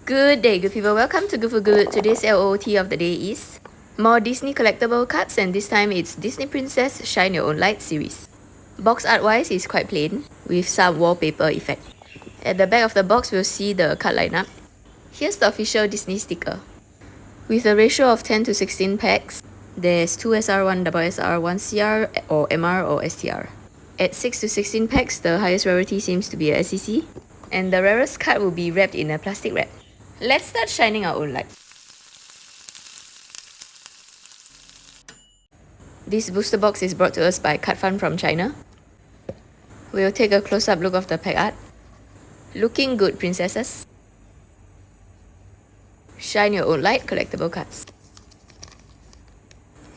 Good day, good people. Welcome to Good for Good. Today's LOT of the day is more Disney collectible cards, and this time it's Disney Princess Shine Your Own Light series. Box art-wise is quite plain, with some wallpaper effect. At the back of the box, we'll see the card lineup. Here's the official Disney sticker. With a ratio of 10 to 16 packs, there's 2 SR, 1 SR, 1 CR, or MR or STR. At 6 to 16 packs, the highest rarity seems to be a SEC, and the rarest card will be wrapped in a plastic wrap. Let's start shining our own light. This booster box is brought to us by CardFun from China. We'll take a close-up look of the pack art. Looking good, princesses. Shine your own light collectible cards.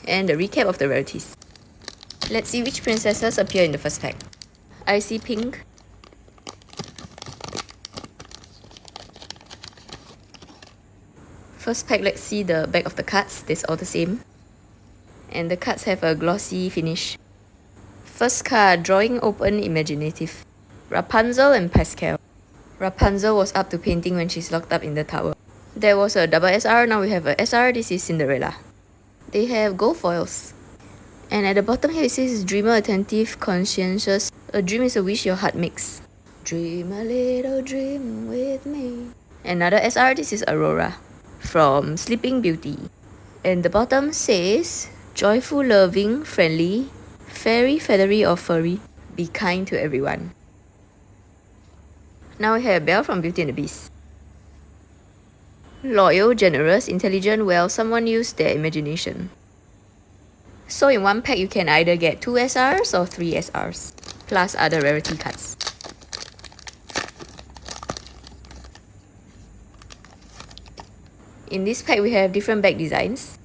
And a recap of the rarities. Let's see which princesses appear in the first pack. Icy Pink, first pack, let's see the back of the cards. They're all the same. And the cards have a glossy finish. First card, Drawing Open Imaginative. Rapunzel and Pascal. Rapunzel was up to painting when she's locked up in the tower. There was a double SR, now we have a SR. This is Cinderella. They have gold foils. And at the bottom here it says Dreamer, Attentive, Conscientious. A dream is a wish your heart makes. Dream a little dream with me. Another SR, this is Aurora from Sleeping Beauty. And the bottom says Joyful, Loving, Friendly, Fairy, Feathery or Furry. Be kind to everyone. Now we have Belle from Beauty and the Beast. Loyal, generous, intelligent, well, someone used their imagination. So in one pack you can either get 2 SRs or 3 SRs, plus other rarity cards. In this pack we have different back designs.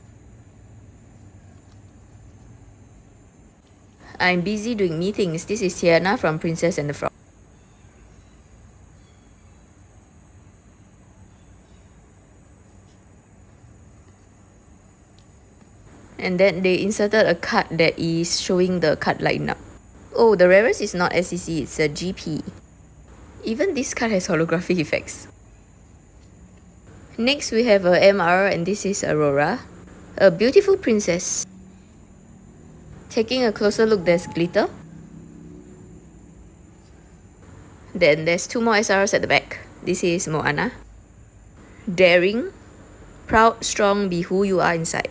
I'm busy doing me things. This is Tiana from Princess and the Frog. And then they inserted a card that is showing the card lineup. Oh, the rarest is not SEC, it's a GP. Even this card has holographic effects. Next we have a MR, and this is Aurora. A beautiful princess. Taking a closer look, there's glitter. Then there's 2 more SRs at the back. This is Moana. Daring. Proud, strong, be who you are inside.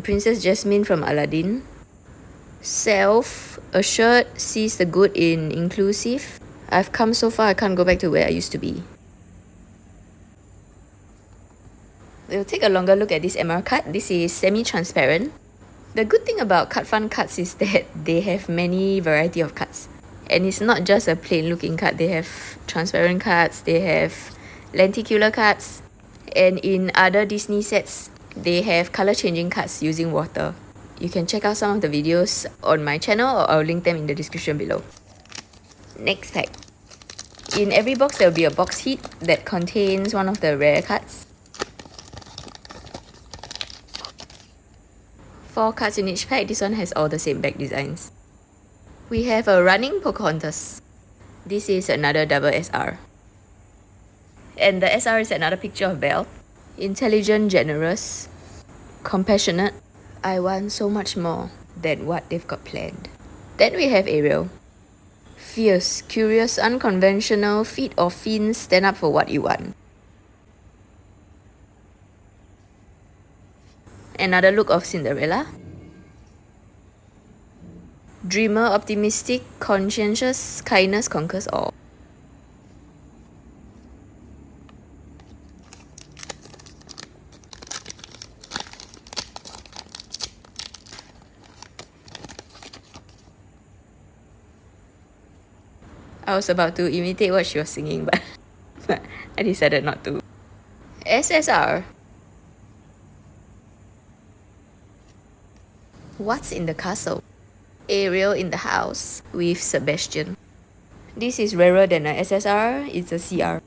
Princess Jasmine from Aladdin. Self-assured, sees the good in inclusive. I've come so far, I can't go back to where I used to be. We'll take a longer look at this MR card. This is semi-transparent. The good thing about CardFun cards is that they have many variety of cards. And it's not just a plain looking card. They have transparent cards, they have lenticular cards, and in other Disney sets, they have color changing cards using water. You can check out some of the videos on my channel, or I'll link them in the description below. Next pack. In every box there will be a box heat that contains one of the rare cards. 4 cards in each pack. This one has all the same back designs. We have a running Pocahontas. This is another double SR. And the SR is another picture of Belle. Intelligent, generous, compassionate. I want so much more than what they've got planned. Then we have Ariel. Fierce, curious, unconventional, fit or fiend, stand up for what you want. Another look of Cinderella. Dreamer, optimistic, conscientious, kindness conquers all. I was about to imitate what she was singing, but I decided not to. SSR. What's in the castle? Ariel in the house with Sebastian. This is rarer than a SSR, it's a CR.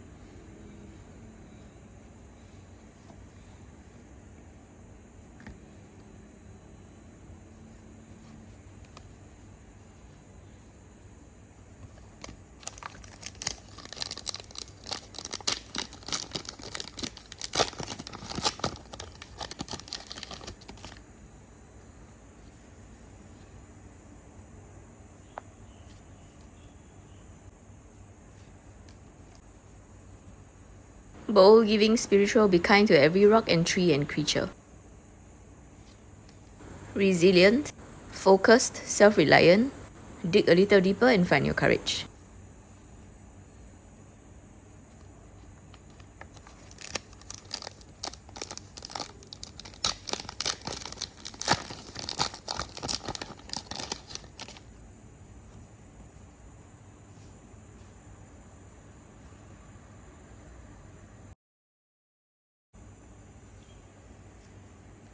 Bowl giving spiritual, be kind to every rock and tree and creature. Resilient, focused, self-reliant, dig a little deeper and find your courage.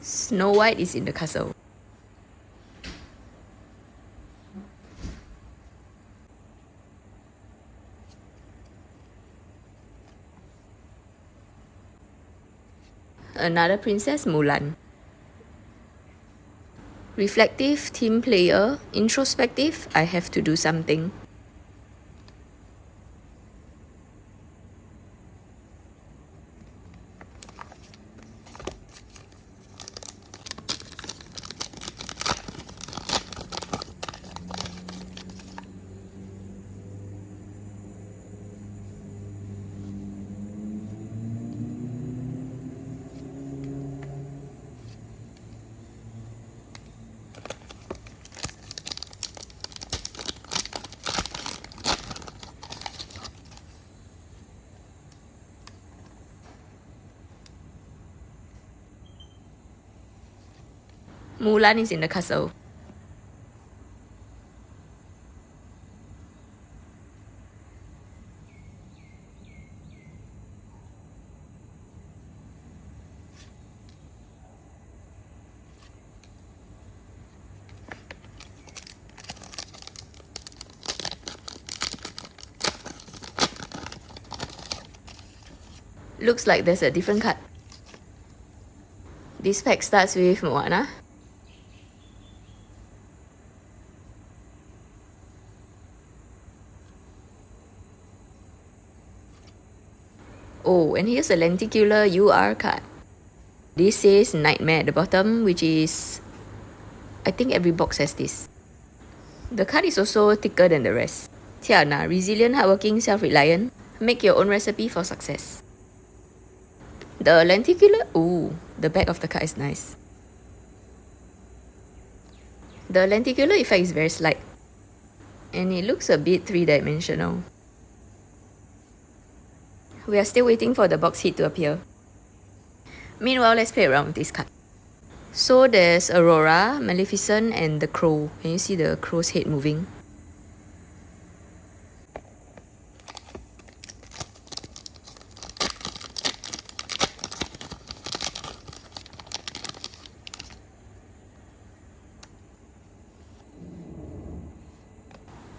Snow White is in the castle. Another princess, Mulan. Reflective, team player, introspective, I have to do something. Mulan is in the castle. Looks like there's a different card. This pack starts with Moana. Oh, and here's a lenticular UR card. This says Nightmare at the bottom, which is... I think every box has this. The card is also thicker than the rest. Tiana, resilient, hardworking, self-reliant. Make your own recipe for success. The lenticular... Ooh, the back of the card is nice. The lenticular effect is very slight. And it looks a bit three-dimensional. We are still waiting for the box hit to appear. Meanwhile, let's play around with this card. So there's Aurora, Maleficent, and the crow. Can you see the crow's head moving?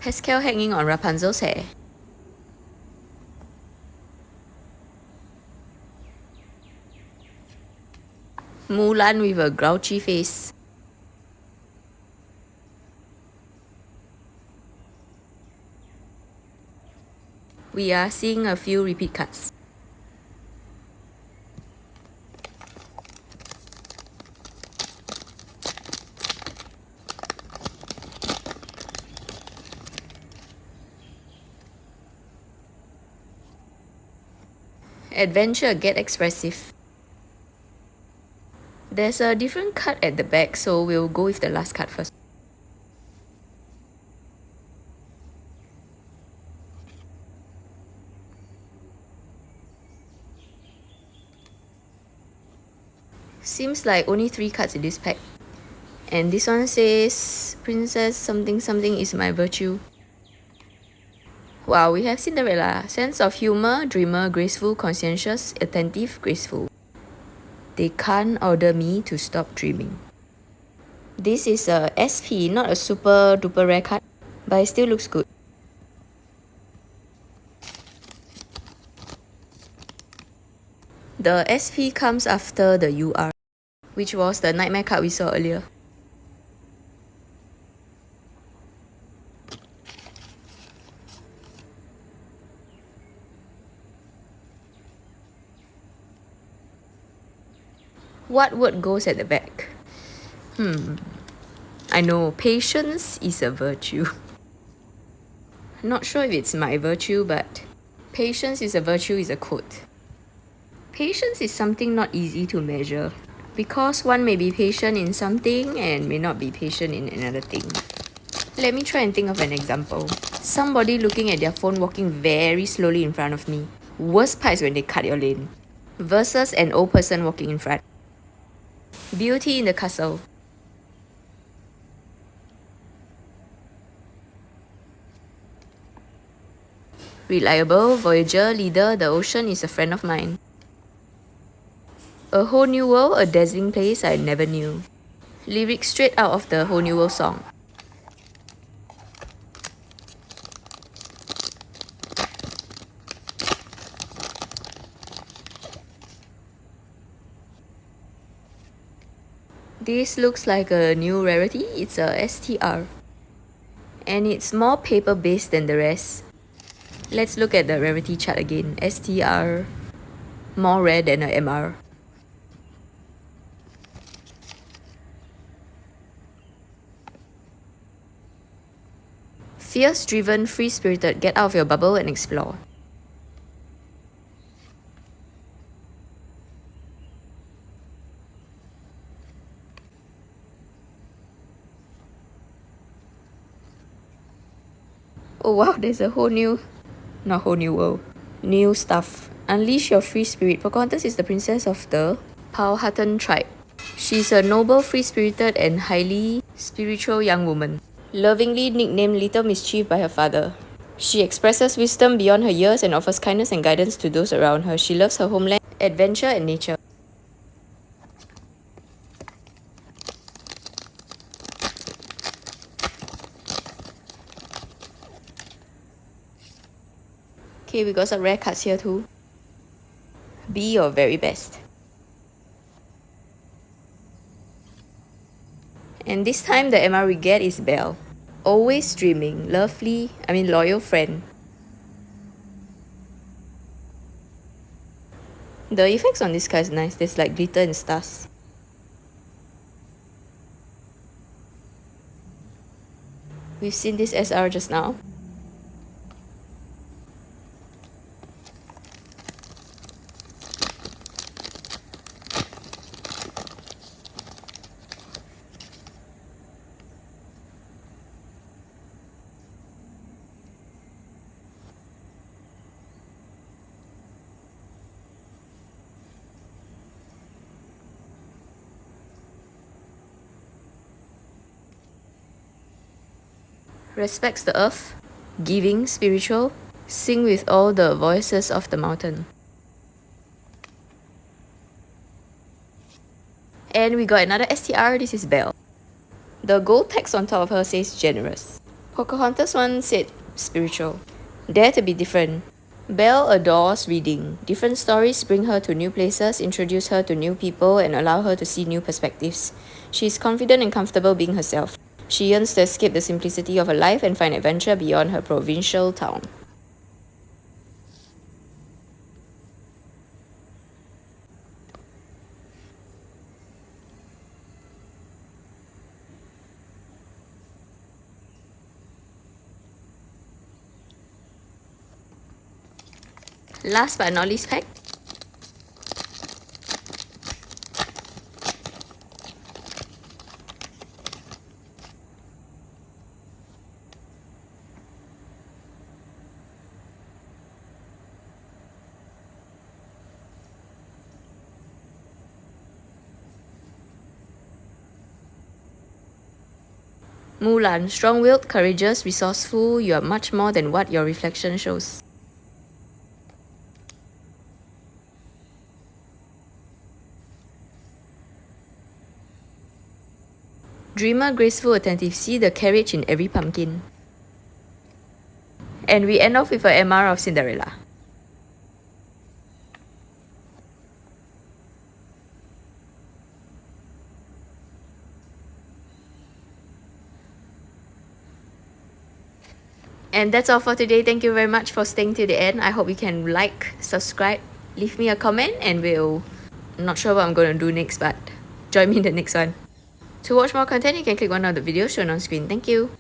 Pascal hanging on Rapunzel's hair. Mulan with a grouchy face. We are seeing a few repeat cards. Adventure, get expressive. There's a different card at the back, so we'll go with the last card first. Seems like only 3 cards in this pack. And this one says, Princess something something is my virtue. Wow, we have Cinderella. Sense of humor, dreamer, graceful, conscientious, attentive, graceful. They can't order me to stop dreaming. This is a SP, not a super duper rare card, but it still looks good. The SP comes after the UR, which was the Nightmare card we saw earlier. What word goes at the back? I know, patience is a virtue. Not sure if it's my virtue, but patience is a virtue is a quote. Patience is something not easy to measure because one may be patient in something and may not be patient in another thing. Let me try and think of an example. Somebody looking at their phone walking very slowly in front of me. Worst part is when they cut your lane. Versus an old person walking in front. Beauty in the castle. Reliable, voyager, leader, the ocean is a friend of mine. A whole new world, a dazzling place I never knew. Lyrics straight out of the Whole New World song. This looks like a new rarity. It's a STR. And it's more paper based than the rest. Let's look at the rarity chart again. STR, more rare than a MR. Fierce, driven, free-spirited, get out of your bubble and explore. Oh wow, there's a not whole new world, new stuff. Unleash your free spirit. Pocahontas is the princess of the Powhatan tribe. She's a noble, free-spirited, and highly spiritual young woman. Lovingly nicknamed Little Mischief by her father. She expresses wisdom beyond her years and offers kindness and guidance to those around her. She loves her homeland, adventure, and nature. Okay, we got some rare cards here too. Be your very best. And this time the MR we get is Belle. Always dreaming, loyal friend. The effects on this card is nice. There's like glitter and stars. We've seen this SR just now. Respects the earth, giving, spiritual, sing with all the voices of the mountain. And we got another STR, this is Belle. The gold text on top of her says generous. Pocahontas one said spiritual. Dare to be different. Belle adores reading. Different stories bring her to new places, introduce her to new people, and allow her to see new perspectives. She is confident and comfortable being herself. She yearns to escape the simplicity of her life and find adventure beyond her provincial town. Last but not least pack. Mulan, strong-willed, courageous, resourceful, you are much more than what your reflection shows. Dreamer, graceful, attentive, see the carriage in every pumpkin. And we end off with a MR of Cinderella. And that's all for today. Thank you very much for staying to the end. I hope you can like, subscribe, leave me a comment, and I'm not sure what I'm going to do next, but join me in the next one. To watch more content, you can click one of the videos shown on screen. Thank you.